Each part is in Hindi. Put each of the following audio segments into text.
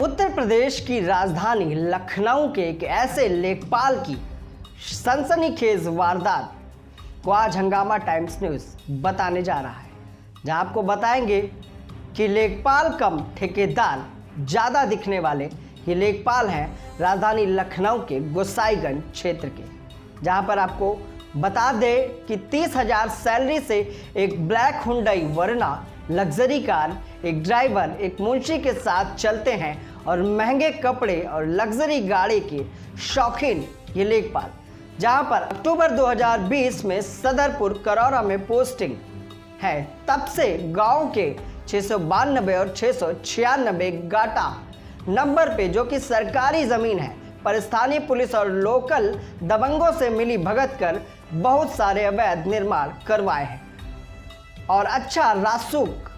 उत्तर प्रदेश की राजधानी लखनऊ के एक ऐसे लेखपाल की सनसनीखेज वारदात को आज हंगामा टाइम्स न्यूज़ बताने जा रहा है, जहां आपको बताएंगे कि लेखपाल कम ठेकेदार ज़्यादा दिखने वाले ये लेखपाल हैं राजधानी लखनऊ के गोसाईगंज क्षेत्र के, जहां पर आपको बता दें कि 30,000 सैलरी से एक black Hyundai Verna luxury car, एक ड्राइवर, एक मुंशी के साथ चलते हैं और महंगे कपड़े और लग्जरी गाड़ी के शौकीन ये लेखपाल, जहां पर अक्टूबर 2020 में सदरपुर करौरा में पोस्टिंग है, तब से गांव के 692 और 696 गाटा नंबर पे, जो कि सरकारी ज़मीन है, पर स्थानीय पुलिस और लोकल दबंगों से मिली भगत कर बहुत सारे अवैध निर्माण करवाए हैं और अच्छा रासुक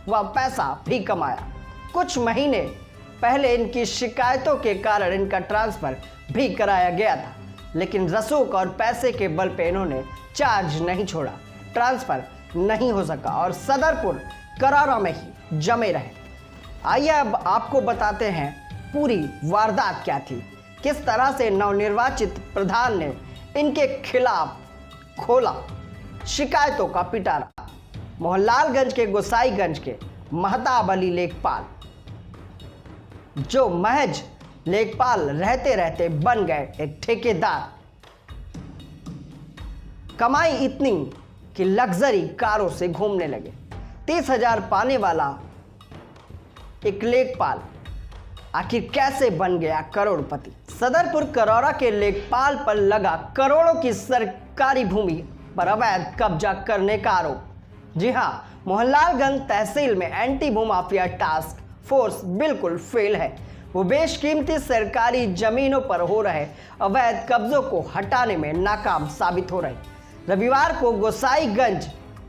व पैसा भी कमाया। कुछ महीने पहले इनकी शिकायतों के कारण इनका ट्रांसफ़र भी कराया गया था, लेकिन रसूख और पैसे के बल पे इन्होंने चार्ज नहीं छोड़ा, ट्रांसफ़र नहीं हो सका और सदरपुर करौरा में ही जमे रहे। आइए अब आपको बताते हैं पूरी वारदात क्या थी, किस तरह से नवनिर्वाचित प्रधान ने इनके खिलाफ खोला शिकायतों का पिटारा। मोहनलालगंज के गोसाईगंज के महताब अली लेखपाल, जो महज लेखपाल रहते रहते बन गए एक ठेकेदार, कमाई इतनी कि लग्जरी कारों से घूमने लगे। 30,000 पाने वाला एक लेखपाल आखिर कैसे बन गया करोड़पति। सदरपुर करौरा के लेखपाल पर लगा करोड़ों की सरकारी भूमि पर अवैध कब्जा करने का आरोप। जी हां, मोहनलालगंज तहसील में एंटी भूमाफिया टास्क फोर्स बिल्कुल फेल है। वो बेशकीमती सरकारी जमीनों पर हो रहे अवैध कब्जों को हटाने में नाकाम साबित हो रहे। रविवार को गोसाईगंज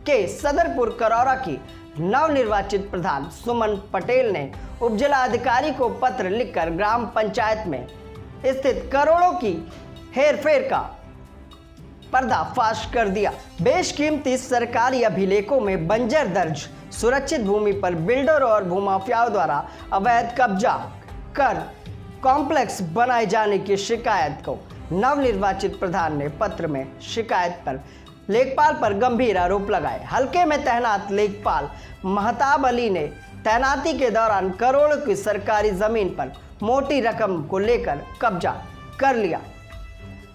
के सदरपुर करौरा की नवनिर्वाचित प्रधान सुमन पटेल ने उपजिला अधिकारी को पत्र लिखकर ग्राम पंचायत में स्थित करोड़ों की हेरफेर का पर्दाफाश कर दिया। बेशकीमती सरकारी अभिलेखों में बंजर दर्ज सुरक्षित भूमि पर बिल्डरों और भूमाफियाओं द्वारा अवैध कब्जा कर कॉम्प्लेक्स बनाए जाने की शिकायत को नवनिर्वाचित प्रधान ने पत्र में शिकायत पर लेखपाल पर गंभीर आरोप लगाए। हल्के में तैनात लेखपाल महताब अली ने तैनाती के दौरान करोड़ों की सरकारी जमीन पर मोटी रकम को लेकर कब्जा कर लिया।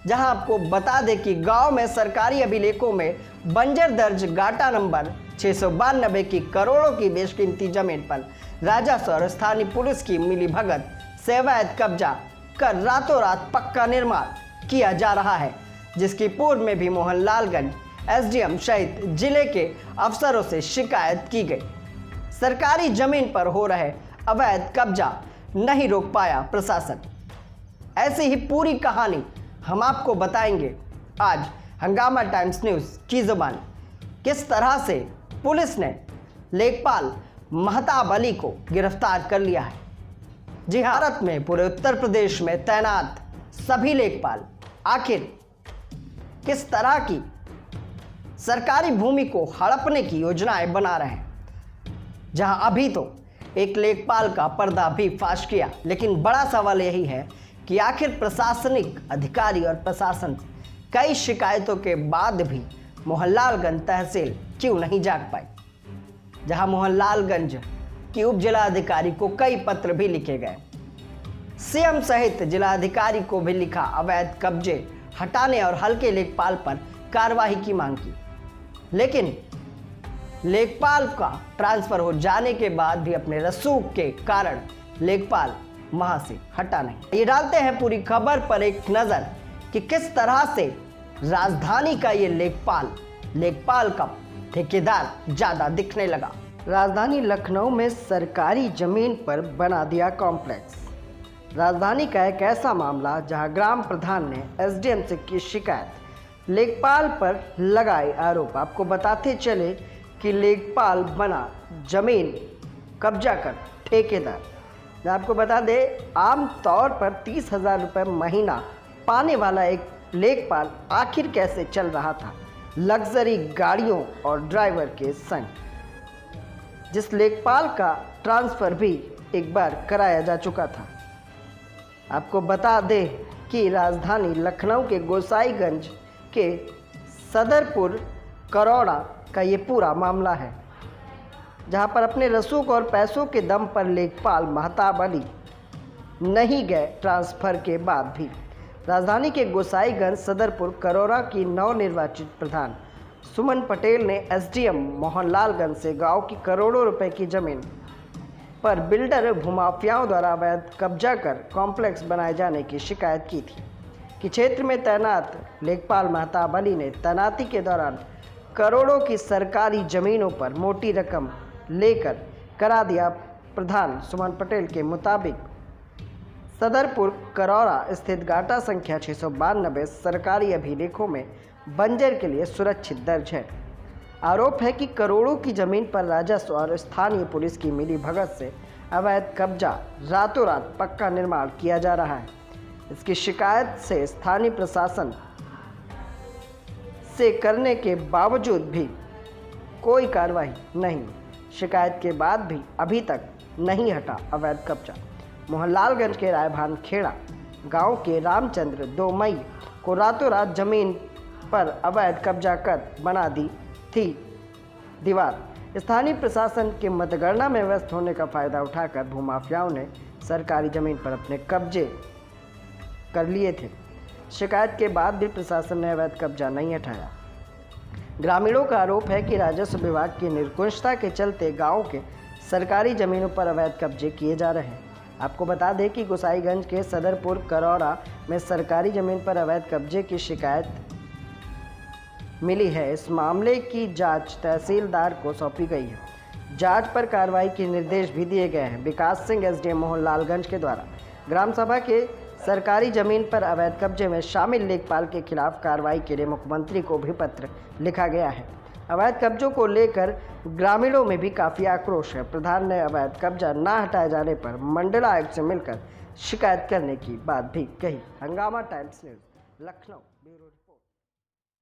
जहां आपको बता दें कि गांव में सरकारी अभिलेखों में बंजर दर्ज गाटा नंबर 692 की करोड़ों की बेशकीमती जमीन पर राजस्व और स्थानीय पुलिस की मिली भगत से अवैध कब्जा कर रातों रात पक्का निर्माण किया जा रहा है, जिसकी पूर्व में भी मोहनलालगंज एसडीएम सहित जिले के अफसरों से शिकायत की गई। सरकारी जमीन पर हो रहे अवैध कब्जा नहीं रोक पाया प्रशासन। ऐसी ही पूरी कहानी हम आपको बताएंगे आज हंगामा टाइम्स न्यूज़ की ज़ुबान। किस तरह से पुलिस ने लेखपाल महताब अली को गिरफ्तार कर लिया है। जी हाँ, भारत में पूरे उत्तर प्रदेश में तैनात सभी लेखपाल आखिर किस तरह की सरकारी भूमि को हड़पने की योजनाएं बना रहे हैं, जहां अभी तो एक लेखपाल का पर्दा भी फाश किया, लेकिन बड़ा सवाल यही है कि आखिर प्रशासनिक अधिकारी और प्रशासन कई शिकायतों के बाद भी मोहनलालगंज तहसील क्यों नहीं जाग पाई, जहां मोहनलालगंज की उप जिलाधिकारी को कई पत्र भी लिखे गए, सीएम सहित जिलाधिकारी को भी लिखा अवैध कब्जे हटाने और हल्के लेखपाल पर कार्रवाई की मांग की, लेकिन लेखपाल का ट्रांसफर हो जाने के बाद भी अपने रसूख के कारण लेखपाल वहां से हटा नहीं। ये डालते हैं पूरी खबर पर एक नजर कि किस तरह से राजधानी का ये लेखपाल का ठेकेदार ज्यादा दिखने लगा। राजधानी लखनऊ में सरकारी जमीन पर बना दिया कॉम्प्लेक्स। राजधानी का एक ऐसा मामला जहां ग्राम प्रधान ने एसडीएम से की शिकायत, लेखपाल पर लगाए आरोप। आपको बताते चले कि लेखपाल बना जमीन कब्जा कर ठेकेदार। आपको बता दें, आम तौर पर 30,000 रुपये महीना पाने वाला एक लेखपाल आखिर कैसे चल रहा था लग्जरी गाड़ियों और ड्राइवर के संग, जिस लेखपाल का ट्रांसफ़र भी एक बार कराया जा चुका था। आपको बता दें कि राजधानी लखनऊ के गोसाईगंज के सदरपुर करौड़ा का ये पूरा मामला है, जहां पर अपने रसूख और पैसों के दम पर लेखपाल महताब अली नहीं गए। ट्रांसफर के बाद भी राजधानी के गोसाईगंज सदरपुर करौड़ा की नवनिर्वाचित प्रधान सुमन पटेल ने एसडीएम मोहनलालगंज से गांव की करोड़ों रुपए की जमीन पर बिल्डर भूमाफियाओं द्वारा अवैध कब्जा कर कॉम्प्लेक्स बनाए जाने की शिकायत की थी कि क्षेत्र में तैनात लेखपाल महताब अली ने तैनाती के दौरान करोड़ों की सरकारी जमीनों पर मोटी रकम लेकर करा दिया। प्रधान सुमन पटेल के मुताबिक सदरपुर करौरा स्थित गाटा संख्या 692 सरकारी अभिलेखों में बंजर के लिए सुरक्षित दर्ज है। आरोप है कि करोड़ों की जमीन पर राजस्व और स्थानीय पुलिस की मिली भगत से अवैध कब्जा रातों रात पक्का निर्माण किया जा रहा है। इसकी शिकायत से स्थानीय प्रशासन से करने के बावजूद भी कोई कार्रवाई नहीं। शिकायत के बाद भी अभी तक नहीं हटा अवैध कब्जा। मोहनलालगंज के रायभान खेड़ा गांव के रामचंद्र 2 मई को रातों रात जमीन पर अवैध कब्जा कर बना दी थी दीवार। स्थानीय प्रशासन के मतगणना में व्यस्त होने का फायदा उठाकर भूमाफियाओं ने सरकारी जमीन पर अपने कब्जे कर लिए थे। शिकायत के बाद भी प्रशासन ने अवैध कब्जा नहीं हटाया। ग्रामीणों का आरोप है कि राजस्व विभाग की निर्कुशता के चलते गांव के सरकारी जमीनों पर अवैध कब्जे किए जा रहे हैं। आपको बता दें कि गोसाईगंज के सदरपुर करौरा में सरकारी जमीन पर अवैध कब्जे की शिकायत मिली है। इस मामले की जांच तहसीलदार को सौंपी गई है। जांच पर कार्रवाई के निर्देश भी दिए गए हैं। विकास सिंह एसडीएम मोहनलालगंज के द्वारा ग्राम सभा के सरकारी जमीन पर अवैध कब्जे में शामिल लेखपाल के खिलाफ कार्रवाई के लिए मुख्यमंत्री को भी पत्र लिखा गया है। अवैध कब्जों को लेकर ग्रामीणों में भी काफ़ी आक्रोश है। प्रधान ने अवैध कब्जा न हटाए जाने पर मंडलायुक्त से मिलकर शिकायत करने की बात भी कही। हंगामा टाइम्स न्यूज़ लखनऊ।